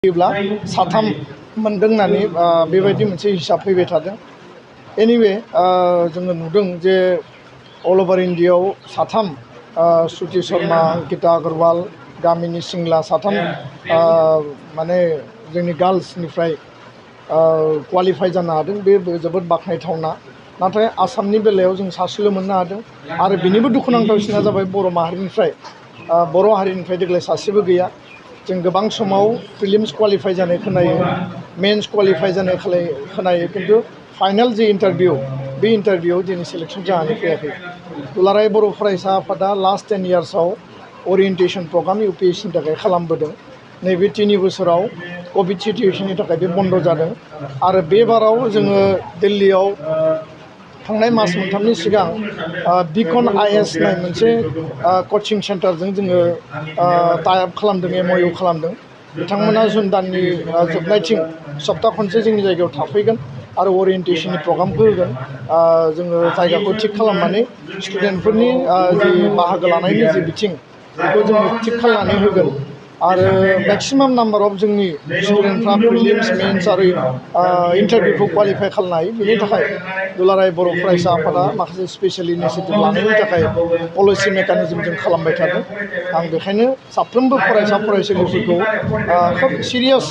साथाम मोनदों होननानै बेबायदि मोनसे हिसाब फैबाय थादों। एनिवे जोङो नुदों जे अल ओभार इन्डियायाव साथाम श्रुति शर्मा, गीता अग्रवाल, गामिनी सिंला साथाम माने जोंनि गार्लसनिफ्राय क्वालिफाइ जानो हादों। बे जोबोद बाख्नायथावना। नाथाय आसामनि बेलायाव जों सासेल' मोननो हादों आरो बेनिबो दुखुनांथावसिना जाबाय बर' हारिनिफ्राय देग्लाय सासेबो गैया। जों गोबां समाव प्रिलिम्स क्वालिफाइ जानाय खोनायो, मेन्स क्वालिफाइ जानाय खोनायो, किन्तु फाइनाल जे इन्टारभिउ बे इन्टारभिउआव दिनै सिलेक्सन जानानै फैयाखै। दुलाराय बर' फरायसा आफादा लास्ट 10 इयार्सआव अरियेन्टेसन प्रग्राम UPSCनि थाखाय खालामबोदों। नैबे 3 बोसोराव कभिड सिटुएसननि थाखाय बे बन्द जादों आरो बे बाराव जोङो दिल्लीयाव थांनाय मास मोनथामनि सिगां बिकन IS होननाय मोनसे कचिं सेन्टारजों जोङो टाइ आप खालामदों, MOU खालामदों। बिथांमोना जुन दाननि जोबनायथिं सप्ता खनसे जोंनि जायगायाव थाफैगोन आरो अरियेन्टेसननि प्रग्रामखौ होगोन। जोङो जायगाखौ थिग खालामनानै स्टुडेन्टफोरनि जि बाहागो लानायनि जि बिथिं बेखौ जोङो थिग खालामनानै होगोन आरो मेक्सिमाम नाम्बार अफ जोंनि स्टुडेन्टफ्रा प्रिलिम्स, मेन्स आरो इन्टारभिउखौ क्वालिफाइ खालामनो हायो। बेनि थाखाय दुलाराय बर' फरायसा आफादा माखासे स्पेसियेल इनिसिएटिभ लानायनि थाखाय पलिसि मेकानिजम जों खालामबाय थादों। आं बेखायनो साफ्रोमबो फरायसा फरायसुलिफोरखौ खोब सिरियास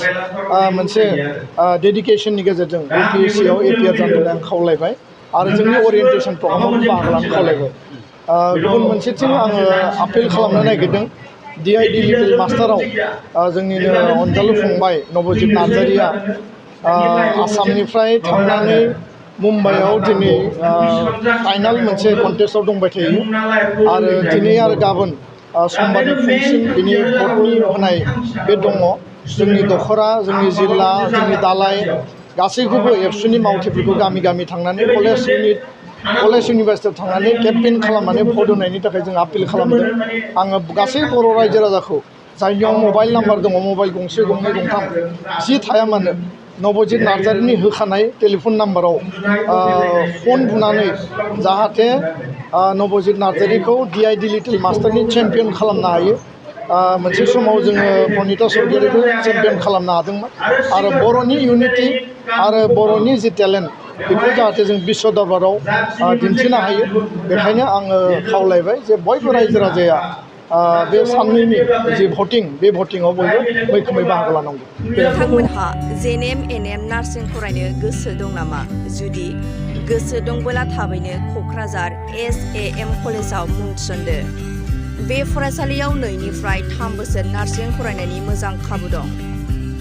मोनसे डेडिकेसननि गेजेरजों UPSCआव एपियार जानो थाखाय आं खावलायबाय आरो जोंनि अरियेन्टेसन प्रग्रामाव बाहागो लानो खावलायबाय। गुबुन मोनसेथिं आङो आपिल खालामनो नागिरदों DID लिटिल मास्टाराव जोंनिनो अनजालु फंबाय नबजित नार्जारिया आसामनिफ्राय थांनानै मुम्बाइआव दिनै फाइनाल मोनसे कन्टेस्टआव दंबाय थायो आरो दिनै आरो गाबोन समबारनि फुंसिम बिनि भटनि होनाय बे दङ। जोंनि दखरा, जोंनि जिल्ला, जोंनि दालाय गासैखौबो एबसुनि मावथिफोरखौ गामि गामि थांनानै कलेज इउनिभारसिटियाव थांनानै केम्पेइन खालामनानै भट होनायनि थाखाय जों आपिल खालामदों। आङो गासै बर' रायजो राजाखौ जायनियाव मबाइल नाम्बार दङ, मबाइल गंसे गंनै गंथाम जि थाया मानो नबजित नार्जारिनि होखानाय टेलिफन नाम्बाराव फन बुनानै जाहाथे नबजित नार्जारिखौ DID लिटिल मास्टारनि चेम्पियन खालामनो हायो। मोनसे समाव जोङो प्रनिता सर्गियारिखौ चेम्पियन खालामनो हादोंमोन आरो बर'नि इउनिटि आरो बर'नि जि टेलेन्ट बेखौ जाहाथे जों बिश्व दरबाराव दिन्थिनो हायो। बेखायनो आङो खावलायबाय जे बयबो रायजो राजाया बे साननैनि जि भटिं बे भटिङाव बयबो मैखोमै बाहागो लानांगौ। नोंथांमोनहा JNM NM नार्सिं फरायनो गोसो दं नामा? जुदि गोसो दंबोला थाबैनो क'क्राझार SAM कलेजाव मुं थिसनदो। बे फरायसालियाव 2 निफ्राय 3 बोसोर नार्सिं फरायनायनि मोजां खाबु दं।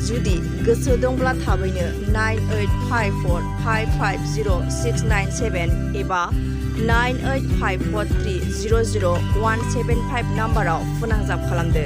जुदि गोसो दंब्ला थाबैनो 9854550697 एबा 9854300175 नाम्बाराव फोनांजाब खालामदो।